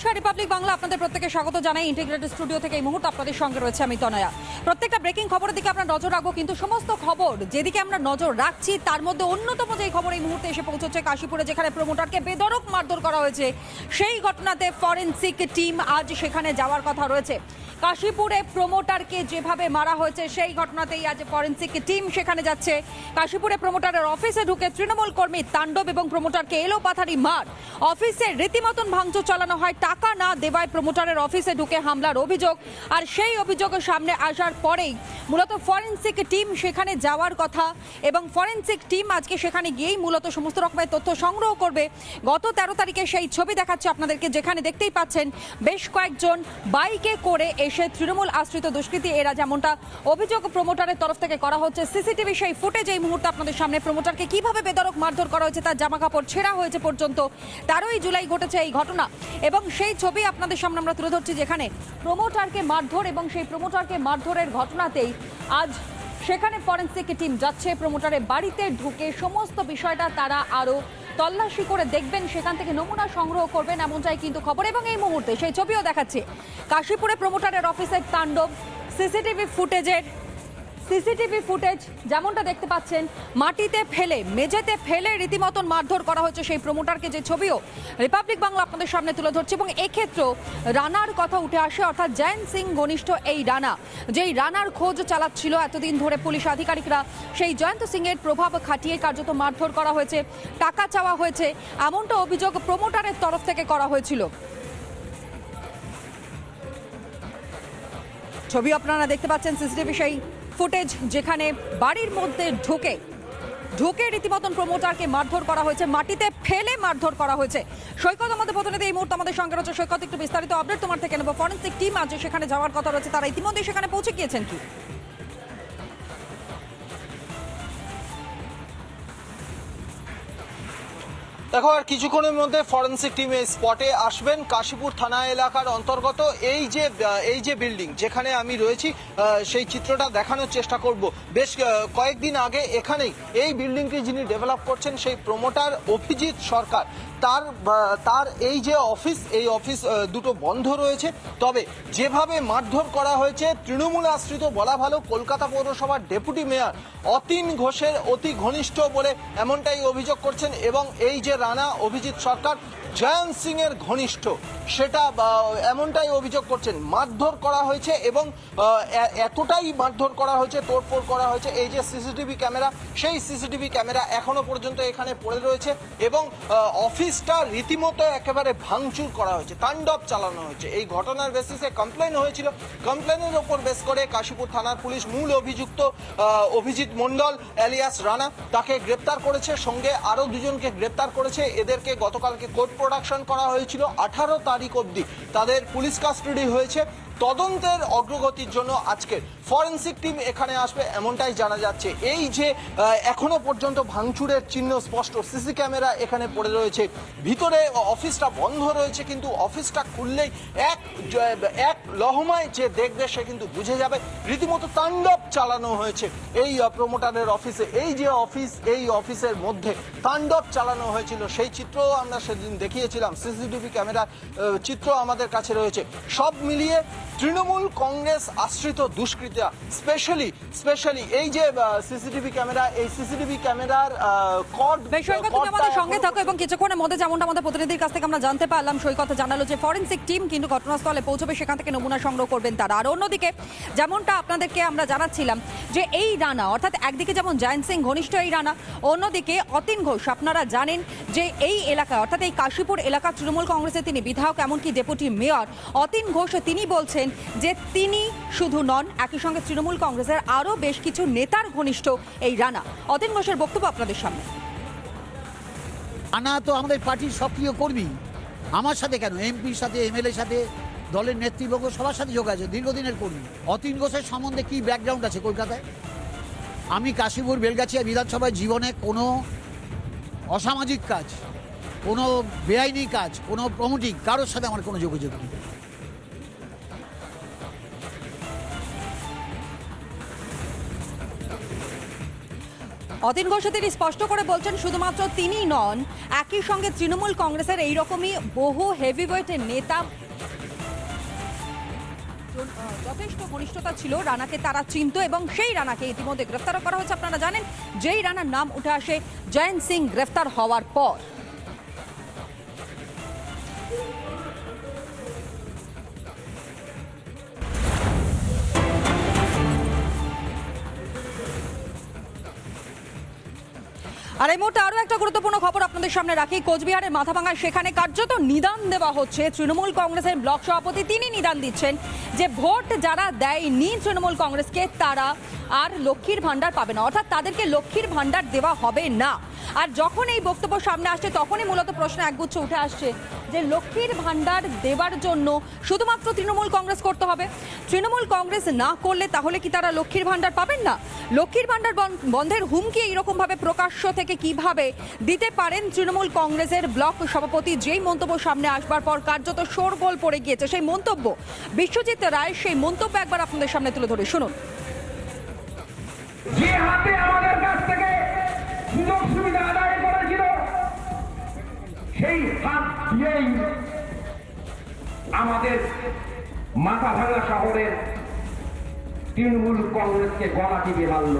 নমস্কার, রিপাবলিক বাংলা আপনাদের প্রত্যেককে স্বাগত জানাই। ইন্টিগ্রেটেড স্টুডিও থেকে এই মুহূর্তে আপনাদের সঙ্গে রয়েছে আমি তনয়া। প্রত্যেকটা ব্রেকিং খবরের দিকে আমরা নজর রাখবো, কিন্তু সমস্ত খবর যেদিকে আমরা নজর রাখছি তার মধ্যে অন্যতম যে খবর এই মুহূর্তে এসে পৌঁছচ্ছে কাশীপুরে, যেখানে প্রমোটারকে বেধড়ক মারধর করা হয়েছে। সেই ঘটনাতে ফরেনসিক টিম আজ সেখানে যাওয়ার কথা রয়েছে। কাশীপুরে প্রমোটারকে যেভাবে মারা হয়েছে সেই ঘটনাতেই আজ ফরেনসিক টিম সেখানে যাচ্ছে। কাশীপুরে প্রমোটারের অফিসে ঢুকে তৃণমূল কর্মী তাণ্ডব এবং প্রমোটারকে এলোপাথারি মার। অফিসে রীতিমতন ভাঙচুর চালানো হয়, টাকা না দেওয়ায় প্রমোটারের অফিসে ঢুকে হামলার অভিযোগ। আর সেই অভিযোগের সামনে আসার পরেই মূলত ফরেনসিক টিম সেখানে যাওয়ার কথা, এবং ফরেনসিক টিম আজকে সেখানে গিয়েই মূলত সমস্ত রকমের তথ্য সংগ্রহ করবে। গত 13 তারিখে সেই ছবি দেখাচ্ছে আপনাদেরকে, যেখানে দেখতেই পাচ্ছেন বেশ কয়েকজন বাইকে করে এসে তৃণমূল আশ্রিত দুষ্কৃতী, এরা যেমনটা অভিযোগ প্রমোটারের তরফ থেকে করা হচ্ছে। সিসিটিভি সেই ফুটেজ এই মুহূর্তে আপনাদের সামনে। প্রমোটারকে কিভাবে বেধড়ক মারধর করা হয়েছে, তার জামা কাপড় ছেঁড়া হয়েছে পর্যন্ত। 13ই জুলাই ঘটেছে এই ঘটনা, এবং সেই ছবি আপনাদের সামনে আমরা তুলে ধরছি, যেখানে প্রমোটারকে মারধর, এবং সেই প্রমোটারকে মারধরের ঘটনাতেই আজ সেখানে ফরেনসিক টিম যাচ্ছে। প্রমোটারের বাড়িতে ঢুকে সমস্ত বিষয়টা তারা আরও তল্লাশি করে দেখবেন, সেখান থেকে নমুনা সংগ্রহ করবেন, এমনটাই কিন্তু খবর। এবং এই মুহূর্তে সেই ছবিও দেখাচ্ছে কাশীপুরে প্রমোটারের অফিসের তাণ্ডব। সিসিটিভি ফুটেজ যেমনটা দেখতে পাচ্ছেন, মাটিতে ফেলে, মেঝেতে ফেলে রীতিমতন মারধর করা হয়েছে সেই প্রমোটারকে, যে ছবিও রিপাবলিক বাংলা আপনাদের সামনে তুলে ধরছে। এবং এক্ষেত্রেও রানার কথা উঠে আসে, অর্থাৎ জয়ন্ত সিং ঘনিষ্ঠ এই রানা, যেই রানার খোঁজ চালাচ্ছিল এতদিন ধরে পুলিশ আধিকারিকরা, সেই জয়ন্ত সিং এর প্রভাব খাটিয়ে কার্যত মারধর করা হয়েছে, টাকা চাওয়া হয়েছে, এমনটা অভিযোগ প্রমোটারের তরফ থেকে করা হয়েছিল। ছবি আপনারা দেখতে পাচ্ছেন, সিসিটিভি সেই ফুটেজ, যেখানে বাড়ির মধ্যে ঢুকে রীতিমতন প্রমোটারকে মারধর করা হয়েছে, মাটিতে ফেলে মারধর করা হয়েছে। সৈকত আমাদের প্রতিনিধি এই মুহূর্তে আমাদের সঙ্গে রয়েছে। সৈকত, একটু বিস্তারিত আপডেট তোমার থেকে নেব। ফরেনসিক টিম আজ সেখানে যাওয়ার কথা রয়েছে, তারা ইতিমধ্যে সেখানে পৌঁছে গিয়েছেন কি? দেখো, আর কিছুক্ষণের মধ্যে ফরেনসিক টিম এই স্পটে আসবেন। কাশীপুর থানা এলাকার অন্তর্গত এই যে বিল্ডিং যেখানে আমি রয়েছি, সেই চিত্রটা দেখানোর চেষ্টা করব। বেশ কয়েকদিন আগে এখানেই এই বিল্ডিংটি যিনি ডেভেলপ করছেন, সেই প্রমোটার অভিজিৎ সরকার, তার এই যে এই অফিস দুটো বন্ধ রয়েছে। তবে যেভাবে মারধর করা হয়েছে, তৃণমূল আশ্রিত বলা ভালো, কলকাতা পৌরসভার ডেপুটি মেয়র অতীন ঘোষের অতি ঘনিষ্ঠ বলে এমনটাই অভিযোগ করছেন। এবং এই যে রানা অভিজিৎ সরকার জয়ন্ত সিং এর ঘনিষ্ঠ, সেটা এমনটাই অভিযোগ করছেন। মারধর করা হয়েছে, এবং এতটাই মারধর করা হয়েছে, তোড়ফোড় করা হয়েছে। এই যে সিসিটিভি ক্যামেরা, সেই সিসিটিভি ক্যামেরা এখনো পর্যন্ত এখানে পড়ে রয়েছে, এবং অফিসটা রীতিমতো একেবারে ভাঙচুর করা হয়েছে, তাণ্ডব চালানো হয়েছে। এই ঘটনার বেসিসে কমপ্লেন হয়েছিল। কমপ্লেনের ওপর বেস করে কাশীপুর থানার পুলিশ মূল অভিযুক্ত অভিজিৎ মণ্ডল এলিয়াস রানা, তাকে গ্রেপ্তার করেছে। সঙ্গে আরও দুজনকে গ্রেপ্তার করেছে। এদেরকে গতকালকে কোর্ট প্রোডাকশন করা হয়েছিল। 18 তারিখ অবধি তাদের পুলিশ কাস্টাডি হয়েছে। তদন্তের অগ্রগতির জন্য আজকে ফরেনসিক টিম এখানে আসবে, এমনটাই জানা যাচ্ছে। এই যে এখনো পর্যন্ত ভাঙচুরের চিহ্ন স্পষ্ট, সিসি ক্যামেরা এখানে পড়ে রয়েছে, ভিতরে অফিসটা বন্ধ রয়েছে, কিন্তু অফিসটা খুললেই এক লহমায় যে দেখবে সে কিন্তু বুঝে যাবে রীতিমতো তাণ্ডব চালানো হয়েছে এই প্রমোটারের অফিসে। এই অফিসের মধ্যে তাণ্ডব চালানো হয়েছিল, সেই চিত্রও আমরা সেদিন দেখিয়েছিলাম। সিসিটিভি ক্যামেরা চিত্র আমাদের কাছে রয়েছে। সব মিলিয়ে তৃণমূল কংগ্রেস আশ্রিত দুষ্কৃতীরা, স্পেশালি এই যে সিসিটিভি ক্যামেরা, এই সিসিটিভি ক্যামেরার আমাদের সঙ্গে থাকো, এবং কিছুক্ষণের মধ্যে যেমনটা আমাদের প্রতিনিধির কাছ থেকে আমরা জানতে পারলাম, সৈকত জানালো যে ফরেনসিক টিম কিন্তু ঘটনাস্থলে পৌঁছবে, সেখান থেকে নমুনা সংগ্রহ করবেন তারা। আর অন্যদিকে যেমনটা আপনাদেরকে আমরা জানাচ্ছিলাম, যে এই রানা, অর্থাৎ একদিকে যেমন জয়ন্ত সিং ঘনিষ্ঠ এই রানা, অন্যদিকে অতীন ঘোষ, আপনারা জানেন যে এই এলাকা, অর্থাৎ এই কাশীপুর এলাকা তৃণমূল কংগ্রেসের তিনি বিধায়ক, এমনকি ডেপুটি মেয়র অতীন ঘোষ, তিনি বলছেন যে তিনি শুধু নন, একই সঙ্গে তৃণমূল কংগ্রেসের আরও বেশ কিছু নেতার ঘনিষ্ঠ এই রানা। অতীন ঘোষের বক্তব্য আপনাদের সামনে। রানা তো আমাদের পার্টির সক্রিয় কর্মী, আমার সাথে কেন, এমপির সাথে, এমএলএর সাথে, দলের নেতৃবর্গ সবার সাথে যোগ আছে, দীর্ঘদিনের কর্মী। অতীন ঘোষের সম্বন্ধে কি ব্যাকগ্রাউন্ড আছে কলকাতায়? আমি কাশীপুর বেলগাছিয়া বিধানসভায় জীবনে কোনো অসামাজিক কাজ, কোনো বেআইনি কাজ, কোনো প্রমোটিং কারোর সাথে আমার কোনো যোগাযোগ নেই। অতীন ঘোষ তিনি স্পষ্ট করে বলছেন শুধুমাত্র তিনি নন, একই সঙ্গে তৃণমূল কংগ্রেসের এইরকমই বহু হেভিওয়েটের নেতা যথেষ্ট ঘনিষ্ঠতা ছিল, রানাকে তারা চিনত এবং সেই রানাকে ইতিমধ্যে গ্রেফতার করা হয়েছে। আপনারা জানেন যেই রানার নাম উঠে আসে জয়ন্ত সিং গ্রেফতার হওয়ার পর। আর এই মুহূর্তে আরো একটা গুরুত্বপূর্ণ খবর আপনাদের সামনে রাখি। কোচবিহারের মাথাভাঙা সেখানে কার্যত নিদান দেওয়া হচ্ছে। তৃণমূল কংগ্রেসের ব্লক সভাপতি তিনি নিদান দিচ্ছেন যে ভোট যারা দেয়নি তৃণমূল কংগ্রেসকে তারা আর লক্ষ্মীর ভান্ডার পাবে না, অর্থাৎ তাদেরকে লক্ষ্মীর ভান্ডার দেওয়া হবে না। আর যখন এই বক্তব্য সামনে আসছে তখনই মূলত প্রশ্ন একগুচ্ছ উঠে আসছে যে লক্ষ্মীর ভান্ডার দেওয়ার জন্য শুধুমাত্র তৃণমূল কংগ্রেস করতে হবে। তৃণমূল কংগ্রেস না করলে তাহলে কি তারা লক্ষ্মীর ভান্ডার পাবেন না? লক্ষ্মীর ভান্ডার বন্ধের হুমকি এইরকমভাবে প্রকাশ্য থেকে কিভাবে দিতে পারেন তৃণমূল কংগ্রেসের ব্লক সভাপতি, যেই মন্তব্য সামনে আসবার পর কার্যত শোরগোল পড়ে গিয়েছে সেই মন্তব্য। বিশ্বজিৎ রায় সেই মন্তব্য একবার আপনাদের সামনে তুলে ধরে শুনুন। যে হাতে আমাদের কাছ থেকে সুযোগ সুবিধা আদায় করেছিল সেই হাত দিয়েই আমাদের মাথাভাঙা শহরের তৃণমূল কংগ্রেসকে গলা টিপে মারল।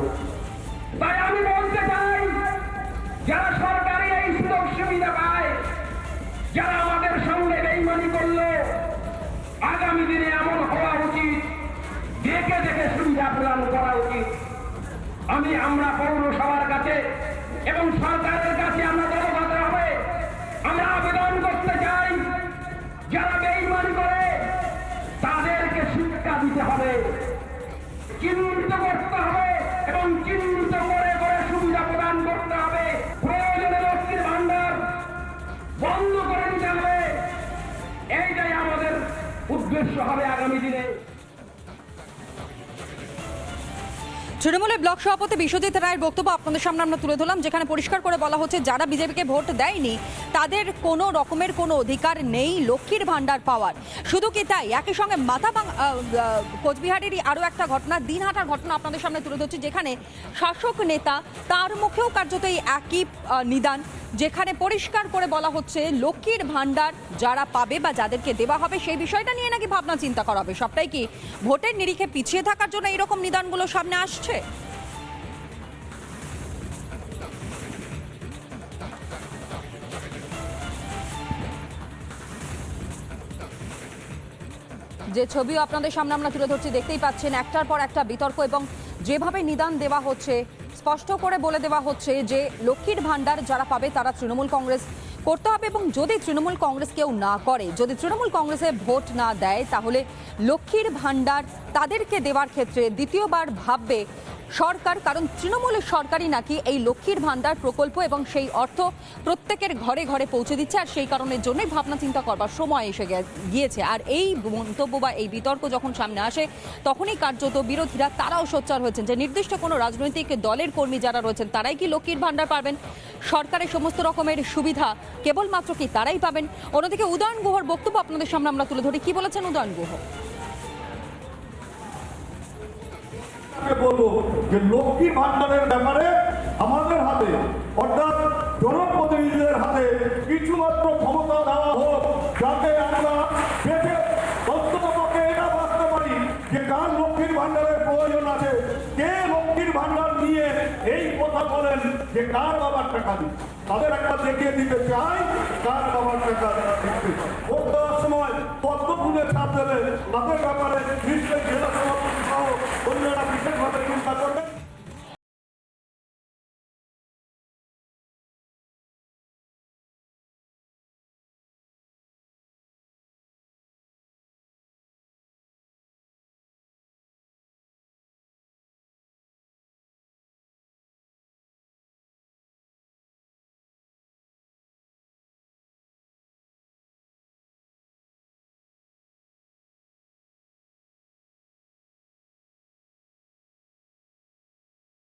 তাই আমি বলতে চাই, যারা সরকারি এই সুযোগ সুবিধা পায়, যারা আমাদের সঙ্গে বেইমানি করলো, আগামী দিনে এমন হওয়া উচিত, দেখে দেখে সুবিধা প্রদান করা উচিত। আমরা পৌরসভার কাছে এবং সরকারের কাছে আমরা দলবদ্ধ হবে আমরা আবেদন করতে চাই, যারা বেইমানি করে তাদেরকে শিক্ষা দিতে হবে, চিহ্নিত করতে হবে এবং চিহ্নিত করে করে সুবিধা প্রদান করতে হবে। প্রয়োজনে লক্ষ্মীর ভান্ডার বন্ধ করে দিতে হবে। এইটাই আমাদের উদ্দেশ্য হবে আগামী দিনে। তৃণমূলের ব্লক সভাপতি বিশ্বজিৎ রায়ের বক্তব্য আপনাদের সামনে আমরা তুলে ধরলাম, যেখানে পরিষ্কার করে বলা হচ্ছে যারা বিজেপিকে ভোট দেয়নি তাদের কোনো রকমের কোনো অধিকার নেই লক্ষ্মীর ভান্ডার পাওয়ার। শুধু কি তাই, একই সঙ্গে কোচবিহারেরই আরও একটা ঘটনা, দিনহাটার ঘটনা আপনাদের সামনে তুলে ধরছি, যেখানে শাসক নেতা তার মুখেও কার্যত এই একই নিদান, যেখানে পরিষ্কার করে বলা হচ্ছে লক্ষ্মীর ভান্ডার যারা পাবে বা যাদেরকে দেওয়া হবে সেই বিষয়টা নিয়ে নাকি ভাবনা চিন্তা করা হবে। সবটাই কি ভোটের নিরিখে পিছিয়ে থাকার জন্য এরকম নিদানগুলো সামনে আসছে? যে ছবিও আপনাদের সামনে আমরা তুলে ধরছি, দেখতেই পাচ্ছেন একটার পর একটা বিতর্ক এবং যেভাবে নিদান দেওয়া হচ্ছে, স্পষ্ট করে বলে দেওয়া হচ্ছে যে লক্ষ্মীর ভান্ডার যারা পাবে তারা তৃণমূল কংগ্রেস করতে হবে এবং যদি তৃণমূল কংগ্রেস কেউ না করে, যদি তৃণমূল কংগ্রেসে ভোট না দেয়, তাহলে লক্ষ্মীর ভান্ডার তাদেরকে দেওয়ার ক্ষেত্রে দ্বিতীয়বার ভাববে সরকার, কারণ তৃণমূলের সরকারই নাকি এই লক্ষ্মীর ভান্ডার প্রকল্প এবং সেই অর্থ প্রত্যেকের ঘরে ঘরে পৌঁছে দিচ্ছে, আর সেই কারণের জন্যই ভাবনা চিন্তা করবার সময় এসে গিয়েছে। আর এই মন্তব্য বা এই বিতর্ক যখন সামনে আসে তখনই কার্যত বিরোধীরা তারাও সোচ্চার হয়েছেন যে নির্দিষ্ট কোনো রাজনৈতিক দলের কর্মী যারা রয়েছেন তারাই কি লক্ষ্মীর ভান্ডার পাবেন, সরকারের সমস্ত রকমের সুবিধা কেবলমাত্র কি তারাই পাবেন। অন্যদিকে উদয়ন গুহর বক্তব্য আপনাদের সামনে আমরা তুলে ধরি, কি বলেছেন উদয়ন গুহ। বলবো যে লক্ষ্মী ভান্ডারের ব্যাপারে আমাদের হাতে অর্থাৎ জনপ্রতিনিধিদের হাতে কিছুমাত্র ক্ষমতা দেওয়া হোক, যাতে আমরা দেখে অন্ততপক্ষে এটা বুঝতে পারি যে কার লক্ষ্মীর ভান্ডারের প্রয়োজন আছে, কে লক্ষ্মীর ভান্ডার নিয়ে এই কথা বলেন যে কার বাবার টাকা দিন, তাদের একটা দেখিয়ে দিতে চাই কার বাবার টাকা দিচ্ছে। ভোট দেওয়ার সময় পদ্ম ফুলের ছাপ দেবে, তাদের ব্যাপারে নিশ্চয়ই জেলা সভাপতি সহ অন্যরা বিশেষভাবে চিন্তা করবেন।